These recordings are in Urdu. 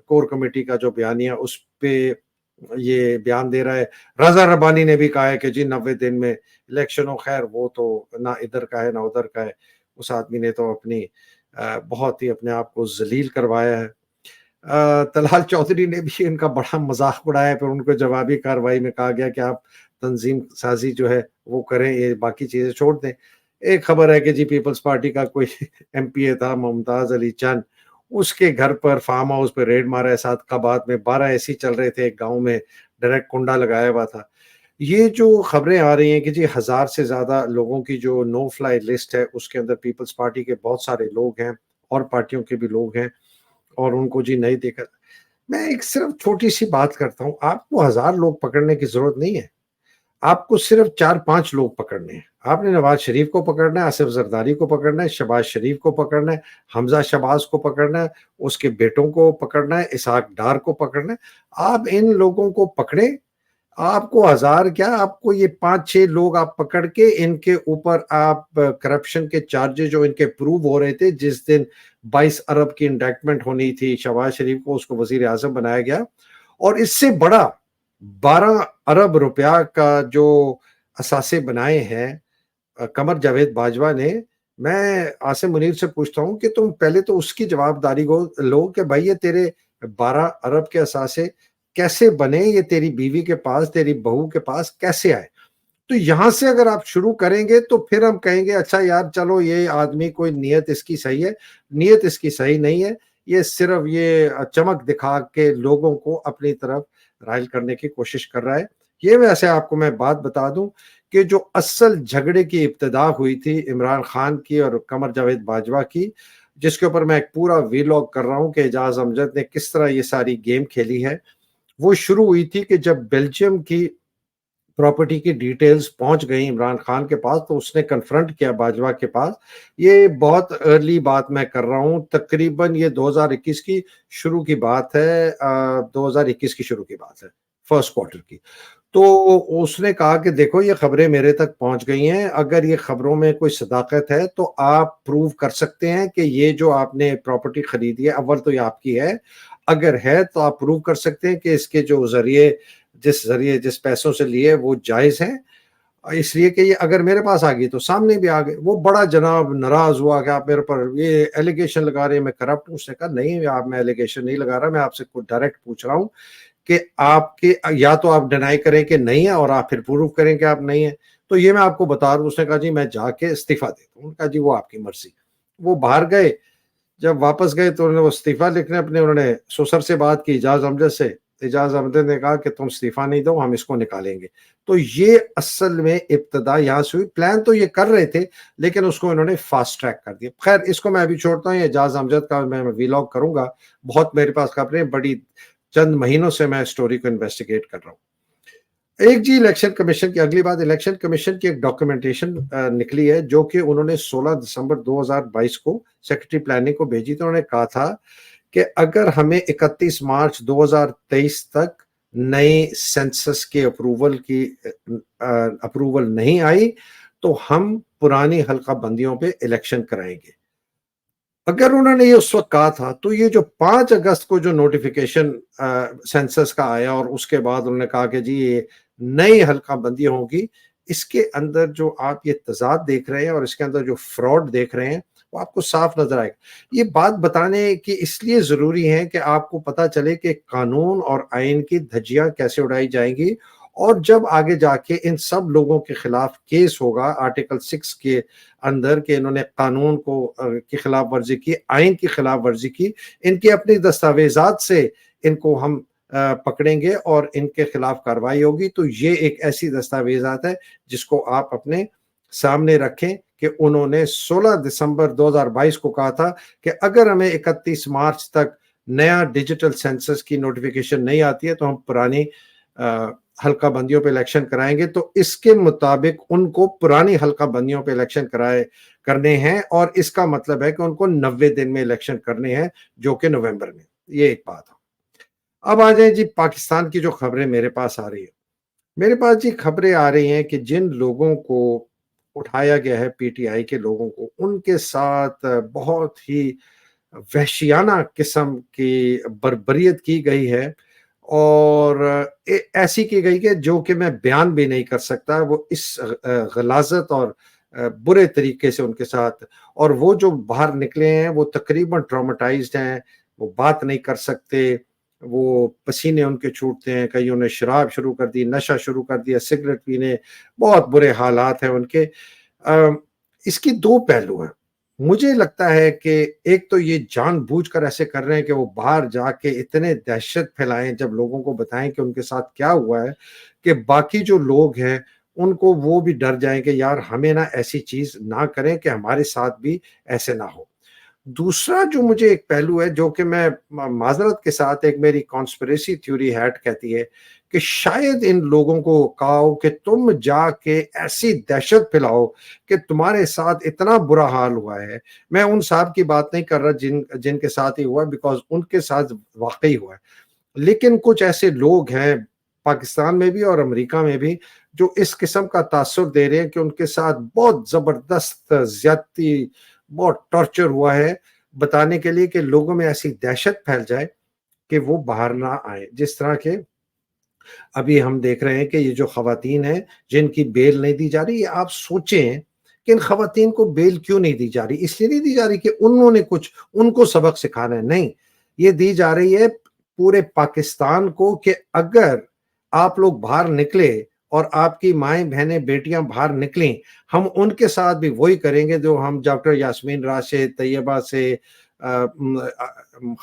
کور کمیٹی کا جو بیانیہ اس پہ یہ بیان دے رہا ہے. رضا ربانی نے بھی کہا ہے کہ جی 90 دن میں الیکشن ہو. خیر وہ تو نہ ادھر کا ہے نہ ادھر کا ہے. اس آدمی نے تو اپنی بہت ہی اپنے آپ کو ذلیل کروایا ہے. طلال چودھری نے بھی ان کا بڑا مذاق اڑایا. پھر ان کو جوابی کارروائی میں کہا گیا کہ آپ تنظیم سازی جو ہے وہ کریں, یہ باقی چیزیں چھوڑ دیں. ایک خبر ہے کہ جی پیپلز پارٹی کا کوئی ایم پی اے تھا ممتاز علی چند, اس کے گھر پر فارم ہاؤس پہ ریڈ مارا ہے. صادقآباد میں 12 ایسی چل رہے تھے, ایک گاؤں میں ڈائریکٹ کنڈا لگایا ہوا تھا. یہ جو خبریں آ رہی ہیں کہ جی 1000 سے زیادہ لوگوں کی جو نو فلائی لسٹ ہے اس کے اندر پیپلز پارٹی کے بہت سارے لوگ ہیں اور پارٹیوں کے بھی لوگ ہیں اور ان کو جی نہیں دیکھا. میں ایک صرف چھوٹی سی بات کرتا ہوں, آپ کو 1000 لوگ پکڑنے کی ضرورت نہیں ہے. آپ کو صرف 4-5 لوگ پکڑنے ہیں. آپ نے نواز شریف کو پکڑنا ہے, آصف زرداری کو پکڑنا ہے, شہباز شریف کو پکڑنا ہے, حمزہ شہباز کو پکڑنا ہے, اس کے بیٹوں کو پکڑنا ہے, اسحاق ڈار کو پکڑنا ہے. آپ ان لوگوں کو پکڑے. آپ کو 1000 کیا, آپ کو یہ 5-6 لوگ آپ پکڑ کے ان کے اوپر آپ کرپشن کے چارجز جو ان کے پروو ہو رہے تھے, جس دن 22 ارب کی انڈیکٹمنٹ ہونی تھی شہباز شریف کو, اس کو وزیر اعظم بنایا گیا, اور اس سے بڑا 12 ارب روپیہ کا جو اثاثے بنائے ہیں قمر جاوید باجوہ نے. میں عاصم منیر سے پوچھتا ہوں کہ تم پہلے تو اس کی جواب داری کو لو کہ بھائی یہ تیرے 12 ارب کے اثاثے کیسے بنے, یہ تیری بیوی کے پاس, تیری بہو کے پاس کیسے آئے. تو یہاں سے اگر آپ شروع کریں گے تو پھر ہم کہیں گے اچھا یار چلو یہ آدمی کوئی نیت اس کی صحیح ہے. نیت اس کی صحیح نہیں ہے, یہ صرف یہ چمک دکھا کے لوگوں کو اپنی طرف رائل کرنے کی کوشش کر رہا ہے. یہ ویسے آپ کو میں بات بتا دوں کہ جو اصل جھگڑے کی ابتدا ہوئی تھی عمران خان کی اور قمر جاوید باجوہ کی, جس کے اوپر میں ایک پورا ویلاگ کر رہا ہوں کہ اعجاز امجد نے کس طرح یہ ساری گیم کھیلی ہے, وہ شروع ہوئی تھی کہ جب بیلجیم کی پراپرٹی کی ڈیٹیلز پہنچ گئی عمران خان کے پاس تو اس نے کنفرنٹ کیا باجوہ کے پاس. یہ بہت ارلی بات میں کر رہا ہوں, تقریباً یہ 2021 کی شروع کی بات ہے, 2021 کی شروع کی بات ہے, فرسٹ کوارٹر کی. تو اس نے کہا کہ دیکھو یہ خبریں میرے تک پہنچ گئی ہیں, اگر یہ خبروں میں کوئی صداقت ہے تو آپ پروو کر سکتے ہیں کہ یہ جو آپ نے پراپرٹی خریدی ہے, اول تو یہ آپ کی ہے, اگر ہے تو آپ پروو کر سکتے ہیں کہ اس کے جو جس پیسوں سے لیے وہ جائز ہیں, اس لیے کہ یہ اگر میرے پاس آ گئی تو سامنے بھی آ گئے. وہ بڑا جناب ناراض ہوا کہ آپ میرے پر یہ ایلیگیشن لگا رہے ہیں میں کرپٹ ہوں. اس نے کہا نہیں آپ, میں ایلیگیشن نہیں لگا رہا, میں آپ سے ڈائریکٹ پوچھ رہا ہوں کہ آپ کے یا تو آپ ڈینائی کریں کہ نہیں ہے اور آپ پھر پروو کریں کہ آپ نہیں ہیں, تو یہ میں آپ کو بتا رہا ہوں. اس نے کہا جی میں جا کے استعفیٰ دیتا ہوں. انہوں نے کہا جی وہ آپ کی مرضی. وہ باہر گئے, جب واپس گئے تو انہوں نے وہ استعفیٰ لکھنے اپنے, انہوں نے سسر سے بات کی اعجاز امجد سے. اعجاز امجد نے کہا کہ تم استعفیٰ نہیں دو, ہم اس کو نکالیں گے. تو یہ اصل میں ابتدا یہاں سے ہوئی. پلان تو یہ کر رہے تھے لیکن اس کو انہوں نے فاسٹ ٹریک کر دیا. خیر اس کو میں ابھی چھوڑتا ہوں, اعجاز امجد کا میں ویلاگ کروں گا. بہت میرے پاس خبریں, بڑی چند مہینوں سے میں اسٹوری کو انویسٹیگیٹ کر رہا ہوں. ایک جی الیکشن کمیشن کی اگلی بات, الیکشن کمیشن کی ایک ڈاکومنٹیشن نکلی ہے جو کہ انہوں نے 16 دسمبر 2022 کو سیکرٹری پلاننگ کو بھیجی. تو انہوں نے کہا تھا کہ اگر ہمیں 31 مارچ 2023 تک نئے سینسس کے اپروول نہیں آئی تو ہم پرانی حلقہ بندیوں پہ الیکشن کرائیں گے. اگر انہوں نے یہ اس وقت کہا تھا تو یہ جو 5 اگست کو جو نوٹیفیکیشن سینسس کا آیا اور اس کے بعد انہوں نے کہا کہ جی یہ نئی حلقہ بندی ہوگی, اس کے اندر جو آپ یہ تضاد دیکھ رہے ہیں اور اس کے اندر جو فراڈ دیکھ رہے ہیں وہ آپ کو صاف نظر آئے گا. یہ بات بتانے کی اس لیے ضروری ہے کہ آپ کو پتا چلے کہ قانون اور آئین کی دھجیاں کیسے اڑائی جائیں گی, اور جب آگے جا کے ان سب لوگوں کے خلاف کیس ہوگا آرٹیکل 6 کے اندر کہ انہوں نے قانون کی خلاف ورزی کی, آئین کی خلاف ورزی کی, ان کی اپنی دستاویزات سے ان کو ہم پکڑیں گے اور ان کے خلاف کارروائی ہوگی. تو یہ ایک ایسی دستاویزات ہے جس کو آپ اپنے سامنے رکھیں کہ انہوں نے 16 دسمبر 2022 کو کہا تھا کہ اگر ہمیں 31 مارچ تک نیا ڈیجیٹل سینسس کی نوٹیفیکیشن نہیں آتی ہے تو ہم پرانی حلقہ بندیوں پہ الیکشن کرائیں گے. تو اس کے مطابق ان کو پرانی حلقہ بندیوں پہ الیکشن کرنے ہیں, اور اس کا مطلب ہے کہ ان کو 90 دن میں الیکشن کرنے ہیں جو کہ نومبر میں. یہ ایک بات ہے. اب آ جائیں جی پاکستان کی جو خبریں میرے پاس آ رہی ہیں. میرے پاس جی خبریں آ رہی ہیں کہ جن لوگوں کو اٹھایا گیا ہے, پی ٹی آئی کے لوگوں کو, ان کے ساتھ بہت ہی وحشیانہ قسم کی بربریت کی گئی ہے، اور ایسی کی گئی کہ جو کہ میں بیان بھی نہیں کر سکتا، وہ اس غلاظت اور برے طریقے سے ان کے ساتھ، اور وہ جو باہر نکلے ہیں وہ تقریباً ٹرامیٹائزڈ ہیں، وہ بات نہیں کر سکتے، وہ پسینے ان کے چھوٹتے ہیں، کئیوں نے شراب شروع کر دی، نشہ شروع کر دیا، سگریٹ پینے، بہت برے حالات ہیں ان کے۔ اس کی دو پہلو ہیں، مجھے لگتا ہے کہ ایک تو یہ جان بوجھ کر ایسے کر رہے ہیں کہ وہ باہر جا کے اتنے دہشت پھیلائیں، جب لوگوں کو بتائیں کہ ان کے ساتھ کیا ہوا ہے، کہ باقی جو لوگ ہیں ان کو وہ بھی ڈر جائیں کہ یار ہمیں نہ ایسی چیز نہ کریں کہ ہمارے ساتھ بھی ایسے نہ ہو۔ دوسرا جو مجھے ایک پہلو ہے، جو کہ میں معذرت کے ساتھ، ایک میری کانسپریسی تھیوری ہیٹ کہتی ہے کہ شاید ان لوگوں کو کہا ہو کہ تم جا کے ایسی دہشت پھیلاؤ کہ تمہارے ساتھ اتنا برا حال ہوا ہے۔ میں ان صاحب کی بات نہیں کر رہا جن کے ساتھ ہی ہوا، بیکاز ان کے ساتھ واقعی ہوا ہے، لیکن کچھ ایسے لوگ ہیں پاکستان میں بھی اور امریکہ میں بھی جو اس قسم کا تاثر دے رہے ہیں کہ ان کے ساتھ بہت زبردست زیادتی، بہت ٹارچر ہوا ہے، بتانے کے لیے کہ لوگوں میں ایسی دہشت پھیل جائے کہ وہ باہر نہ آئے۔ جس طرح کے ابھی ہم دیکھ رہے ہیں کہ یہ جو خواتین ہیں جن کی بیل نہیں دی جا رہی، یہ آپ سوچیں کہ ان خواتین کو بیل کیوں نہیں دی جا رہی؟ اس لیے نہیں دی جا رہی کہ انہوں نے کچھ ان کو سبق سکھانا ہے، نہیں، یہ دی جا رہی ہے پورے پاکستان کو کہ اگر آپ لوگ باہر نکلے اور آپ کی مائیں بہنیں بیٹیاں باہر نکلیں، ہم ان کے ساتھ بھی وہی کریں گے جو ہم ڈاکٹر یاسمین راشد، طیبہ سے،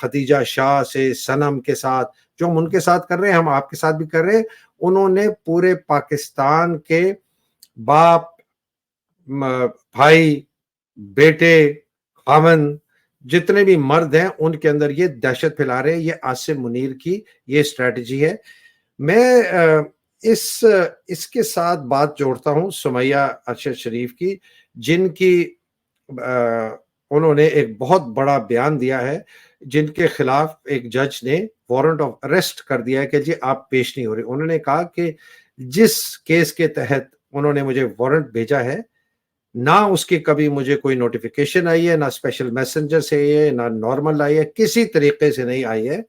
خدیجہ شاہ سے، سنم کے ساتھ، جو ہم ان کے ساتھ کر رہے ہیں ہم آپ کے ساتھ بھی کر رہے ہیں۔ انہوں نے پورے پاکستان کے باپ، بھائی، بیٹے، خاوند، جتنے بھی مرد ہیں ان کے اندر یہ دہشت پھیلا رہے ہیں۔ یہ عاصم منیر کی یہ اسٹریٹجی ہے۔ میں اس کے ساتھ بات جوڑتا ہوں سمیہ ارشد شریف کی، جن کی انہوں نے ایک بہت بڑا بیان دیا ہے، جن کے خلاف ایک جج نے وارنٹ آف اریسٹ کر دیا ہے کہ جی آپ پیش نہیں ہو رہے۔ انہوں نے کہا کہ جس کیس کے تحت انہوں نے مجھے وارنٹ بھیجا ہے، نہ اس کی کبھی مجھے کوئی نوٹیفیکیشن آئی ہے، نہ اسپیشل میسنجر سے آئی ہے، نہ نارمل آئی ہے، کسی طریقے سے نہیں آئی ہے،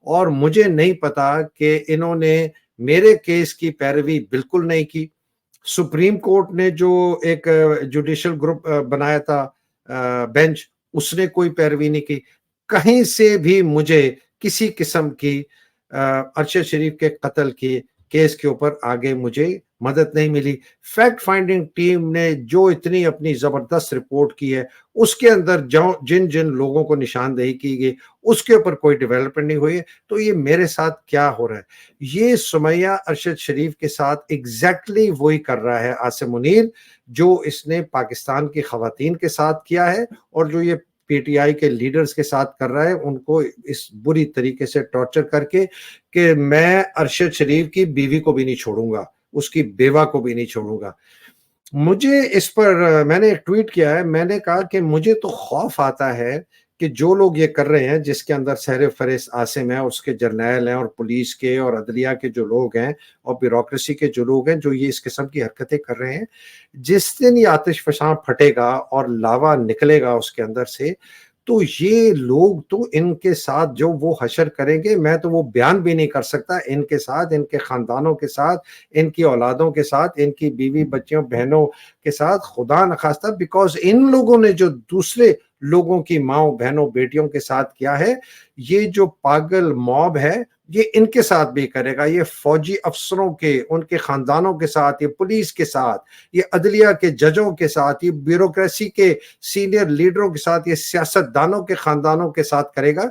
اور مجھے نہیں پتا کہ انہوں نے میرے کیس کی پیروی بالکل نہیں کی۔ سپریم کورٹ نے جو ایک جوڈیشل گروپ بنایا تھا، بینچ، اس نے کوئی پیروی نہیں کی۔ کہیں سے بھی مجھے کسی قسم کی ارشد شریف کے قتل کی کیس کے اوپر آگے مجھے مدد نہیں ملی۔ فیکٹ فائنڈنگ ٹیم نے جو اتنی اپنی زبردست رپورٹ کی ہے، اس کے اندر جن جن لوگوں کو نشاندہی کی گئی اس کے اوپر کوئی ڈیولپمنٹ نہیں ہوئی ہے۔ تو یہ میرے ساتھ کیا ہو رہا ہے؟ یہ سمیہ ارشد شریف کے ساتھ ایگزیکٹلی وہی کر رہا ہے عاصم منیر، جو اس نے پاکستان کی خواتین کے ساتھ کیا ہے، اور جو یہ پی ٹی آئی کے لیڈرز کے ساتھ کر رہا ہے، ان کو اس بری طریقے سے ٹارچر کر کے کہ میں ارشد شریف کی بیوی کو بھی نہیں چھوڑوں گا، اس کی بیوہ کو بھی نہیں چھوڑوں گا۔ مجھے اس پر میں نے ایک ٹویٹ کیا ہے، میں نے کہا کہ مجھے تو خوف آتا ہے کہ جو لوگ یہ کر رہے ہیں، جس کے اندر سہر فہرست عاصم ہے، اس کے جرنیل ہیں، اور پولیس کے اور عدلیہ کے جو لوگ ہیں، اور بیوروکریسی کے جو لوگ ہیں، جو یہ اس قسم کی حرکتیں کر رہے ہیں، جس دن یہ آتش فشاں پھٹے گا اور لاوا نکلے گا اس کے اندر سے، تو یہ لوگ تو ان کے ساتھ جو وہ حشر کریں گے، میں تو وہ بیان بھی نہیں کر سکتا، ان کے ساتھ، ان کے خاندانوں کے ساتھ، ان کی اولادوں کے ساتھ، ان کی بیوی بچیوں بہنوں کے ساتھ، خدا نخواستہ، بیکاز ان لوگوں نے جو دوسرے لوگوں کی ماؤں بہنوں بیٹیوں کے ساتھ کیا ہے، یہ جو پاگل موب ہے یہ ان کے ساتھ بھی کرے گا، یہ فوجی افسروں کے، ان کے خاندانوں کے ساتھ، یہ پولیس کے ساتھ، یہ عدلیہ کے ججوں کے ساتھ، یہ بیوروکریسی کے سینئر لیڈروں کے ساتھ، یہ سیاست دانوں کے خاندانوں کے ساتھ کرے گا۔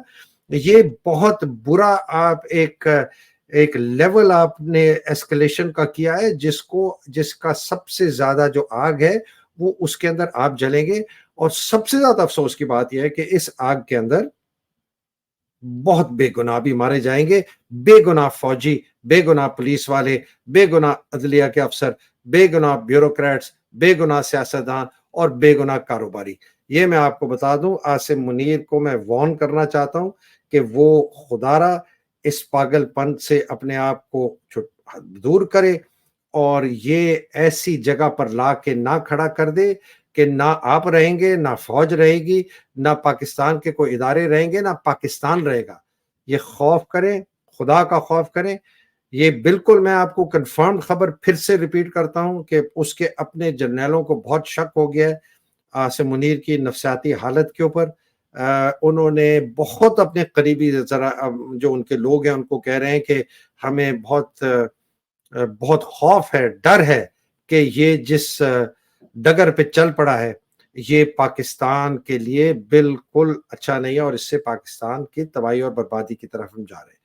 یہ بہت برا آپ ایک لیول آپ نے ایسکلیشن کا کیا ہے، جس کا سب سے زیادہ جو آگ ہے وہ اس کے اندر آپ جلیں گے۔ اور سب سے زیادہ افسوس کی بات یہ ہے کہ اس آگ کے اندر بہت بے گناہ بھی مارے جائیں گے، بے گناہ فوجی، بے گناہ پولیس والے، بے گناہ عدلیہ کے افسر، بے گناہ بیوروکریٹس، بے گناہ سیاستدان، اور بے گناہ کاروباری۔ یہ میں آپ کو بتا دوں، عاصم منیر کو میں وارن کرنا چاہتا ہوں کہ وہ خدارا اس پاگل پن سے اپنے آپ کو دور کرے، اور یہ ایسی جگہ پر لا کے نہ کھڑا کر دے کہ نہ آپ رہیں گے، نہ فوج رہے گی، نہ پاکستان کے کوئی ادارے رہیں گے، نہ پاکستان رہے گا. یہ خوف کریں، خدا کا خوف کریں. یہ بالکل میں آپ کو کنفرم خبر پھر سے ریپیٹ کرتا ہوں کہ اس کے اپنے جرنیلوں کو بہت شک ہو گیا ہے عاصم منیر کی نفسیاتی حالت کے اوپر. انہوں نے بہت اپنے قریبی ذرا جو ان کے لوگ ہیں ان کو کہہ رہے ہیں کہ ہمیں بہت خوف ہے، ڈر ہے کہ یہ جس ڈگر پہ چل پڑا ہے یہ پاکستان کے لیے بالکل اچھا نہیں ہے اور اس سے پاکستان کی تباہی اور بربادی کی طرف ہم جا رہے ہیں.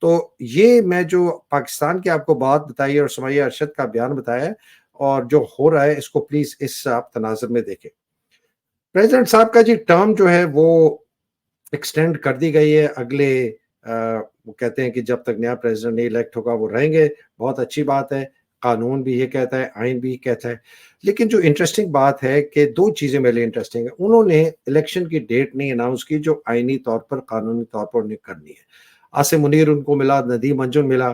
تو یہ میں جو پاکستان کی آپ کو بات بتائی اور سمیہ ارشد کا بیان بتایا ہے اور جو ہو رہا ہے اس کو پلیز اس آپ تناظر میں دیکھیں. پریزیڈنٹ صاحب کا جی ٹرم جو ہے وہ ایکسٹینڈ کر دی گئی ہے اگلے وہ کہتے ہیں کہ جب تک نیا پریزیڈنٹ نہیں الیکٹ ہوگا وہ رہیں گے. بہت اچھی بات ہے، قانون بھی یہ کہتا ہے، آئین بھی کہتا ہے. لیکن جو انٹرسٹنگ بات ہے کہ دو چیزیں میرے لیے انٹرسٹنگ ہیں. انہوں نے الیکشن کی ڈیٹ نہیں اناؤنس کی جو آئینی طور پر قانونی طور پر انہیں کرنی ہے. عاصم منیر ان کو ملا، ندیم انجم ملا،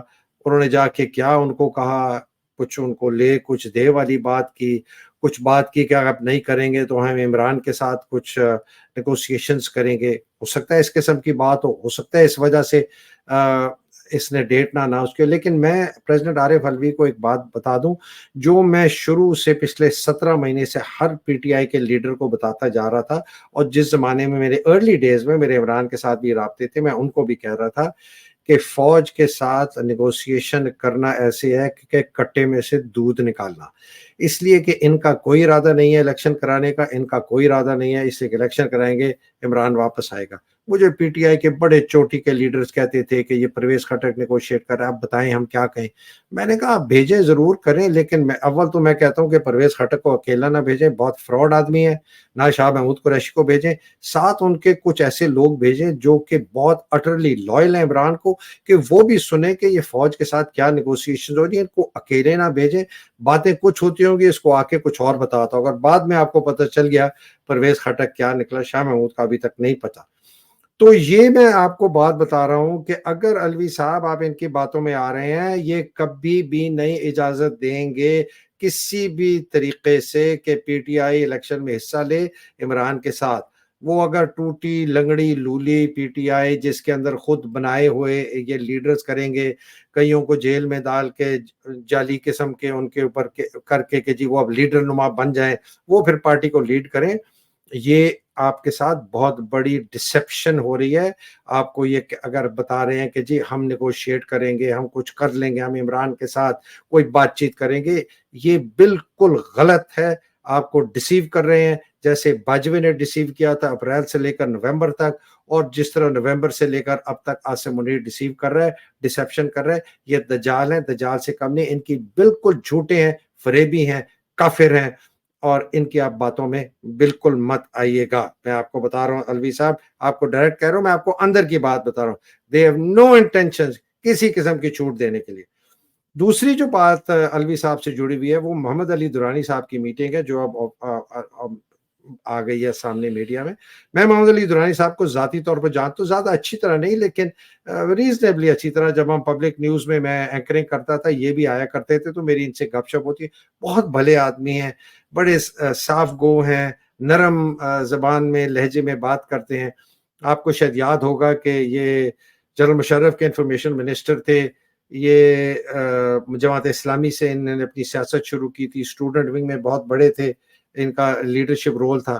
انہوں نے جا کے کیا ان کو کہا، کچھ ان کو لے کچھ دے والی بات کی، کچھ بات کی کہ اگر آپ نہیں کریں گے تو ہم عمران کے ساتھ کچھ نیگوسیشنز کریں گے. ہو سکتا ہے اس قسم کی بات ہو سکتا ہے اس وجہ سے اس نے ڈیٹ نہ اناؤنس کیا. لیکن میں پریزیڈنٹ عارف الوی کو ایک بات بتا دوں جو میں شروع سے پچھلے 17 مہینے سے ہر پی ٹی آئی کے لیڈر کو بتاتا جا رہا تھا، اور جس زمانے میں میرے ارلی ڈیز میں میرے عمران کے ساتھ بھی رابطے تھے میں ان کو بھی کہہ رہا تھا کہ فوج کے ساتھ نیگوسیشن کرنا ایسے ہے کہ کٹے میں سے دودھ نکالنا. اس لیے کہ ان کا کوئی ارادہ نہیں ہے الیکشن کرانے کا، ان کا کوئی ارادہ نہیں ہے اس لیے کہ الیکشن کرائیں گے عمران واپس آئے گا. مجھے پی ٹی آئی کے بڑے چوٹی کے لیڈرز کہتے تھے کہ یہ پرویز خٹک نیگوشیٹ کر رہا ہے، آپ بتائیں ہم کیا کہیں. میں نے کہا بھیجیں ضرور کریں، لیکن اول تو میں کہتا ہوں کہ پرویز خٹک کو اکیلا نہ بھیجیں، بہت فراڈ آدمی ہے. نہ شاہ محمود قریشی کو بھیجیں، ساتھ ان کے کچھ ایسے لوگ بھیجیں جو کہ بہت اٹرلی لائل ہیں عمران کو، کہ وہ بھی سنیں کہ یہ فوج کے ساتھ کیا نیگوسیشن ہو رہی ہیں. ان کو اکیلے نہ بھیجیں، باتیں کچھ ہوتی ہوں گی اس کو آ کے کچھ اور بتاتا ہوگا. بعد میں آپ کو پتہ چل گیا پرویز خٹک کیا نکلا، شاہ محمود کا ابھی تک نہیں پتا. تو یہ میں آپ کو بات بتا رہا ہوں کہ اگر الوی صاحب آپ ان کی باتوں میں آ رہے ہیں، یہ کبھی بھی نہیں اجازت دیں گے کسی بھی طریقے سے کہ پی ٹی آئی الیکشن میں حصہ لے عمران کے ساتھ. وہ اگر ٹوٹی لنگڑی لولی پی ٹی آئی جس کے اندر خود بنائے ہوئے یہ لیڈرز کریں گے، کئیوں کو جیل میں ڈال کے جعلی قسم کے ان کے اوپر کر کے کہ جی وہ اب لیڈر نما بن جائیں، وہ پھر پارٹی کو لیڈ کریں. یہ آپ کے ساتھ بہت بڑی ڈسیپشن ہو رہی ہے. آپ کو یہ اگر بتا رہے ہیں کہ جی ہم نیگوشیٹ کریں گے، ہم کچھ کر لیں گے، ہم عمران کے ساتھ کوئی بات چیت کریں گے، یہ بالکل غلط ہے. آپ کو ڈسیو کر رہے ہیں جیسے باجوے نے ڈسیو کیا تھا اپریل سے لے کر نومبر تک، اور جس طرح نومبر سے لے کر اب تک عاصم منیر ڈسیو کر رہا ہے، ڈسیپشن کر رہا ہے. یہ دجال ہیں، دجال سے کم نہیں. ان کی بالکل جھوٹے ہیں، فریبی ہیں، کافر ہیں، اور ان کی آپ باتوں میں بالکل مت آئیے گا. میں آپ کو بتا رہا ہوں الوی صاحب، آپ کو ڈائریکٹ کہہ رہا ہوں، میں آپ کو اندر کی بات بتا رہا ہوں. دے ہیو نو انٹینشن کسی قسم کی چھوٹ دینے کے لیے. دوسری جو بات الوی صاحب سے جڑی ہوئی ہے وہ محمد علی درانی صاحب کی میٹنگ ہے جو اب آ گئی ہے سامنے میڈیا میں. میں محمد علی درانی صاحب کو ذاتی طور پر جانتا ہوں، زیادہ اچھی طرح نہیں لیکن ریزنیبلی اچھی طرح. جب ہم پبلک نیوز میں اینکرنگ کرتا تھا یہ بھی آیا کرتے تھے تو میری ان سے گپ شپ ہوتی ہے. بہت بھلے آدمی ہیں، بڑے صاف گو ہیں، نرم زبان میں لہجے میں بات کرتے ہیں. آپ کو شاید یاد ہوگا کہ یہ جنرل مشرف کے انفارمیشن منسٹر تھے. یہ جماعت اسلامی سے انہوں نے اپنی سیاست شروع کی تھی، اسٹوڈنٹ ونگ میں بہت بڑے تھے، ان کا لیڈرشپ رول تھا.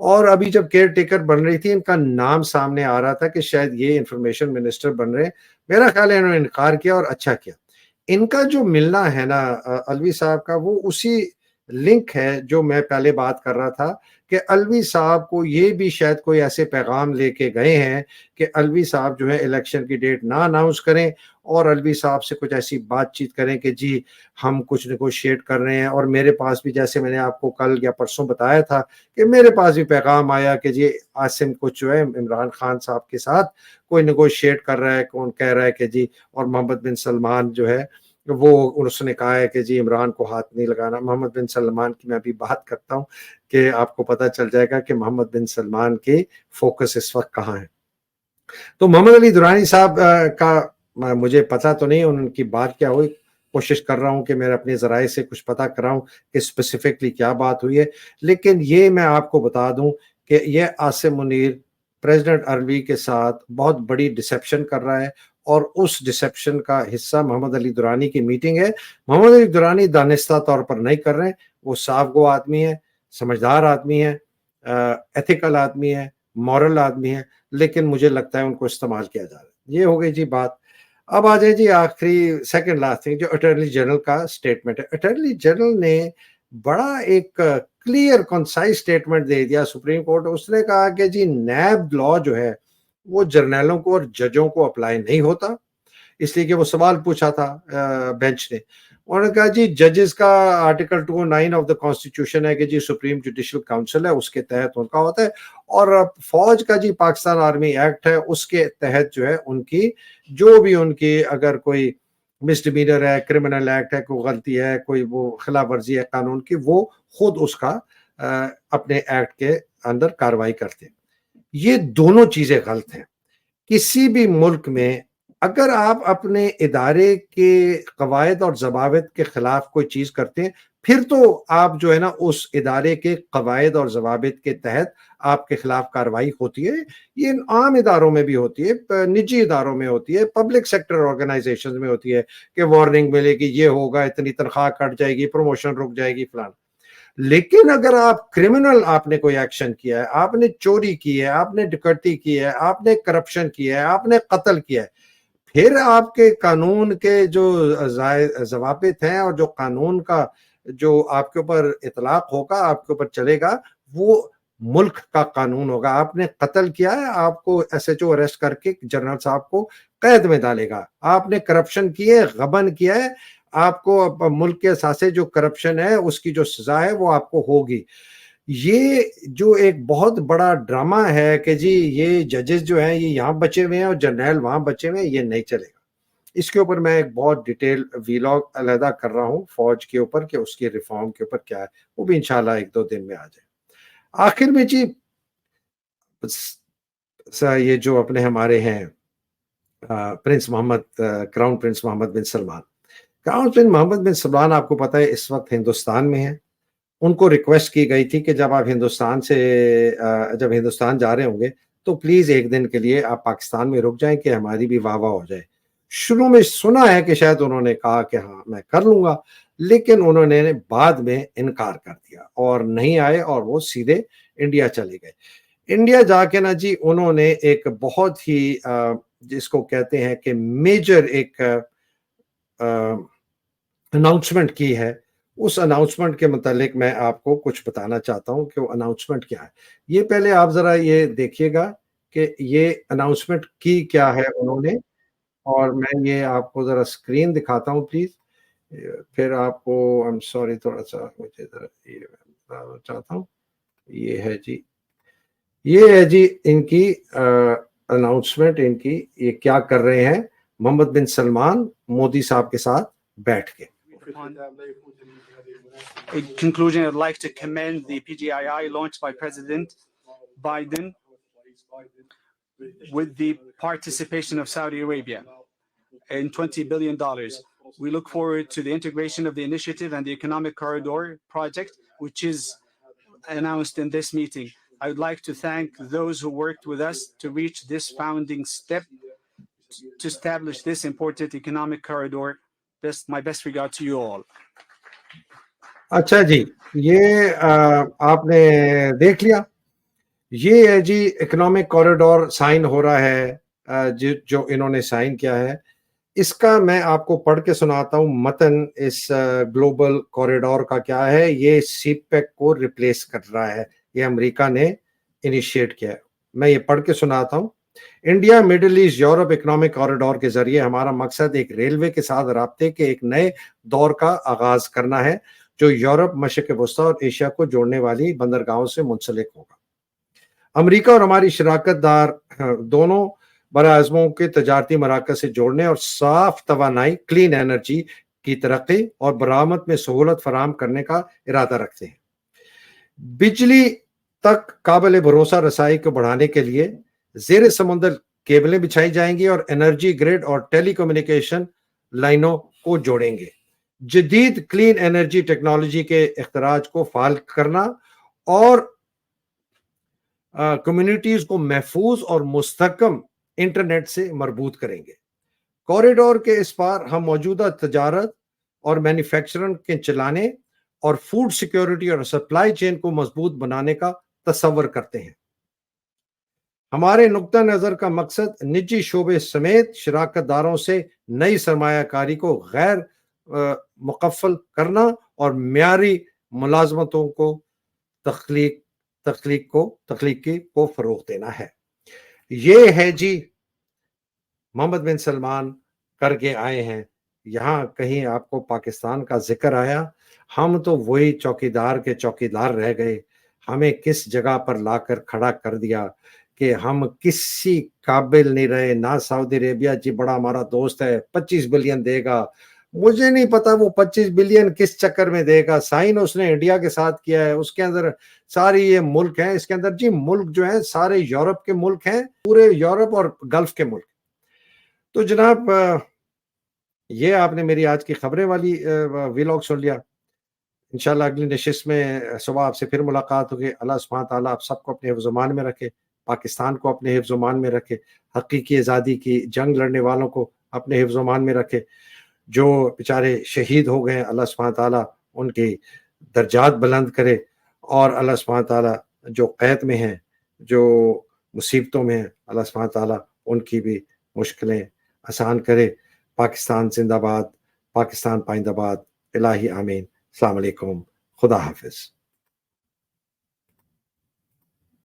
اور ابھی جب کیئر ٹیکر بن رہی تھی ان کا نام سامنے آ رہا تھا کہ شاید یہ انفارمیشن منسٹر بن رہے ہیں. میرا خیال ہے انہوں نے انکار کیا اور اچھا کیا. ان کا جو ملنا ہے نا الوی صاحب کا، وہ اسی لنک ہے جو میں پہلے بات کر رہا تھا کہ الوی صاحب کو یہ بھی شاید کوئی ایسے پیغام لے کے گئے ہیں کہ الوی صاحب جو ہے الیکشن کی ڈیٹ نہ اناؤنس کریں اور الوی صاحب سے کچھ ایسی بات چیت کریں کہ جی ہم کچھ نیگوشیٹ کر رہے ہیں. اور میرے پاس بھی جیسے میں نے آپ کو کل یا پرسوں بتایا تھا کہ میرے پاس بھی پیغام آیا کہ جی عاصم کچھ جو ہے عمران خان صاحب کے ساتھ کوئی نیگوشیٹ کر رہا ہے، کون کہہ رہا ہے کہ جی، اور محمد بن سلمان جو ہے وہ اس نے کہا ہے کہ جی عمران کو ہاتھ نہیں لگانا. محمد بن سلمان کی میں ابھی بات کرتا ہوں کہ آپ کو پتہ چل جائے گا کہ محمد بن سلمان کے فوکس اس وقت کہاں ہے. تو محمد علی درانی صاحب کا مجھے پتہ تو نہیں ان کی بات کیا ہوئی. کوشش کر رہا ہوں کہ میں اپنے ذرائع سے کچھ پتہ کراؤں کہ اسپیسیفکلی کیا بات ہوئی ہے، لیکن یہ میں آپ کو بتا دوں کہ یہ عاصم منیر پریزیڈنٹ عربی کے ساتھ بہت بڑی ڈسیپشن کر رہا ہے، اور اس ڈسیپشن کا حصہ محمد علی درانی کی میٹنگ ہے۔ محمد علی درانی دانستہ طور پر نہیں کر رہے ہیں، وہ صاف گو آدمی ہے، سمجھدار آدمی ہے، ایتھیکل آدمی ہے، مورل آدمی ہے، لیکن مجھے لگتا ہے ان کو استعمال کیا جا رہا ہے۔ یہ ہو گئی جی بات۔ اب آ جائے جی آخری سیکنڈ لاسٹ تھنگ، جو اٹارنی جنرل کا سٹیٹمنٹ ہے۔ اٹارنی جنرل نے بڑا ایک کلیئر کنسائز سٹیٹمنٹ دے دیا سپریم کورٹ۔ اس نے کہا کہ جی نیب لا جو ہے وہ جرنیلوں کو اور ججوں کو اپلائی نہیں ہوتا، اس لیے کہ وہ سوال پوچھا تھا بینچ نے۔ انہوں نے کہا جی ججز کا آرٹیکل 209 آف دا کانسٹیٹیوشن ہے کہ جی سپریم جوڈیشل کاؤنسل ہے، اس کے تحت ان کا ہوتا ہے، اور فوج کا جی پاکستان آرمی ایکٹ ہے، اس کے تحت جو ہے ان کی جو بھی ان کی اگر کوئی مس ڈیمینر ہے، کرمنل ایکٹ ہے، کوئی غلطی ہے، کوئی وہ خلاف ورزی ہے قانون کی، وہ خود اس کا اپنے ایکٹ کے اندر کارروائی کرتے ہیں۔ یہ دونوں چیزیں غلط ہیں۔ کسی بھی ملک میں اگر آپ اپنے ادارے کے قواعد اور ضوابط کے خلاف کوئی چیز کرتے ہیں، پھر تو آپ جو ہے نا اس ادارے کے قواعد اور ضوابط کے تحت آپ کے خلاف کارروائی ہوتی ہے۔ یہ عام اداروں میں بھی ہوتی ہے، نجی اداروں میں ہوتی ہے، پبلک سیکٹر آرگنائزیشن میں ہوتی ہے کہ وارننگ ملے گی، یہ ہوگا، اتنی تنخواہ کٹ جائے گی، پروموشن رک جائے گی، فلان۔ لیکن اگر آپ کرمنل آپ نے کوئی ایکشن کیا ہے، آپ نے چوری کی ہے، آپ نے ڈکیتی کی ہے، آپ نے کرپشن کیا ہے، آپ نے قتل کیا ہے، پھر آپ کے قانون کے جو ضوابط ہیں اور جو قانون کا جو آپ کے اوپر اطلاق ہوگا، آپ کے اوپر چلے گا، وہ ملک کا قانون ہوگا۔ آپ نے قتل کیا ہے، آپ کو ایس ایچ او اریسٹ کر کے جنرل صاحب کو قید میں ڈالے گا۔ آپ نے کرپشن کی ہے، غبن کیا ہے، آپ کو ملک کے اثاثے جو کرپشن ہے اس کی جو سزا ہے وہ آپ کو ہوگی۔ یہ جو ایک بہت بڑا ڈرامہ ہے کہ جی یہ ججز جو ہیں یہ یہاں بچے ہوئے ہیں اور جرنیل وہاں بچے ہوئے ہیں، یہ نہیں چلے گا۔ اس کے اوپر میں ایک بہت ڈیٹیل ویلاگ علیحدہ کر رہا ہوں فوج کے اوپر کہ اس کی ریفارم کے اوپر کیا ہے، وہ بھی انشاءاللہ 1-2 دن میں آ جائے۔ آخر میں جی یہ جو اپنے ہمارے ہیں پرنس محمد، کراؤن پرنس محمد بن سلمان، کراؤن پرنس محمد بن سلمان آپ کو پتہ ہے اس وقت ہندوستان میں ہیں۔ ان کو ریکویسٹ کی گئی تھی کہ جب آپ جب ہندوستان جا رہے ہوں گے تو پلیز ایک دن کے لیے آپ پاکستان میں رک جائیں کہ ہماری بھی واہ واہ ہو جائے۔ شروع میں سنا ہے کہ شاید انہوں نے کہا کہ ہاں میں کر لوں گا، لیکن انہوں نے بعد میں انکار کر دیا اور نہیں آئے، اور وہ سیدھے انڈیا چلے گئے۔ انڈیا جا کے نا جی انہوں نے ایک بہت ہی جس کو کہتے ہیں کہ میجر ایک اناؤنسمنٹ کی ہے۔ اس اناؤنسمنٹ کے متعلق میں آپ کو کچھ بتانا چاہتا ہوں کہ وہ اناؤنسمنٹ کیا ہے۔ یہ پہلے آپ ذرا یہ دیکھیے گا کہ یہ اناؤنسمنٹ کی کیا ہے انہوں نے، اور میں یہ آپ کو ذرا اسکرین دکھاتا ہوں پلیز، پھر آپ کو I'm sorry تھوڑا سا مجھے ذرا یہ بتانا چاہتا ہوں۔ یہ ہے جی، یہ ہے جی ان کی اناؤنسمنٹ، ان کی یہ کیا کر رہے ہیں محمد بن سلمان مودی صاحب کے ساتھ بیٹھ کے۔ In conclusion, I'd like to commend the PGII launched by President Biden with the participation of Saudi Arabia in $20 billion. We look forward to the integration of the initiative and the Economic Corridor project, which is announced in this meeting. I would like to thank those who worked with us to reach this founding step to establish this important economic corridor. My best regard to you all. اچھا جی، یہ آپ نے دیکھ لیا، یہ ہے جی اکنامک کوریڈور سائن ہو رہا ہے جو انہوں نے سائن کیا ہے۔ اس کا میں آپ کو پڑھ کے سناتا ہوں متن۔ اس گلوبل کوریڈور کا کیا ہے، یہ سی پیک کو ریپلیس کر رہا ہے، یہ امریکہ نے انیشیٹ کیا ہے۔ میں یہ پڑھ کے سناتا ہوں۔ India middle east Europe economic corridor کے ذریعے ہمارا مقصد ایک ریلوے کے ساتھ رابطے کے ایک نئے دور کا آغاز کرنا ہے جو یورپ، مشرق وسطیٰ اور ایشیا کو جوڑنے والی بندرگاہوں سے منسلک ہوگا۔ امریکہ اور ہماری شراکت دار دونوں براعظموں کے تجارتی مراکز سے جوڑنے اور صاف توانائی، کلین انرجی کی ترقی اور برآمد میں سہولت فراہم کرنے کا ارادہ رکھتے ہیں۔ بجلی تک قابل بھروسہ رسائی کو بڑھانے کے لیے زیر سمندر کیبلیں بچھائی جائیں گی اور انرجی گرڈ اور ٹیلی کمیونیکیشن لائنوں کو جوڑیں گے۔ جدید کلین انرجی ٹیکنالوجی کے اختراج کو فعال کرنا اور کمیونٹیز کو محفوظ اور مستحکم انٹرنیٹ سے مربوط کریں گے۔ کوریڈور کے اس پار ہم موجودہ تجارت اور مینوفیکچرنگ کے چلانے اور فوڈ سیکیورٹی اور سپلائی چین کو مضبوط بنانے کا تصور کرتے ہیں۔ ہمارے نقطہ نظر کا مقصد نجی شعبے سمیت شراکت داروں سے نئی سرمایہ کاری کو غیر مکفل کرنا اور معیاری ملازمتوں کو تخلیق کو فروغ دینا ہے۔ یہ ہے جی محمد بن سلمان کر کے آئے ہیں۔ یہاں کہیں آپ کو پاکستان کا ذکر آیا، ہم تو وہی چوکیدار کے چوکیدار رہ گئے۔ ہمیں کس جگہ پر لا کر کھڑا کر دیا کہ ہم کسی قابل نہیں رہے۔ نہ سعودی عربیہ جی بڑا ہمارا دوست ہے، 25 بلین دے گا، مجھے نہیں پتا وہ 25 بلین کس چکر میں دے گا۔ سائن اس نے انڈیا کے ساتھ کیا ہے، اس کے اندر ساری یہ ملک ہیں، اس کے اندر جی ملک جو ہیں سارے یورپ کے ملک ہیں، پورے یورپ اور گلف کے ملک۔ تو جناب یہ آپ نے میری آج کی خبریں والی ویلاگ سن لیا۔ انشاءاللہ اگلی نشست میں صبح آپ سے پھر ملاقات ہوگی۔ اللہ سبحانہ تعالیٰ آپ سب کو اپنے حفظ و امان میں رکھے، پاکستان کو اپنے حفظ و امان میں رکھے، حقیقی آزادی کی جنگ لڑنے والوں کو اپنے حفظ و امان میں رکھے، جو بیچارے شہید ہو گئے ہیں اللہ سبحانہ تعالیٰ ان کی درجات بلند کرے، اور اللہ سبحانہ تعالیٰ جو قید میں ہیں، جو مصیبتوں میں ہیں، اللہ سبحانہ تعالیٰ ان کی بھی مشکلیں آسان کرے۔ پاکستان زندہ باد، پاکستان پائندہ باد، الہی آمین۔ السلام علیکم، خدا حافظ۔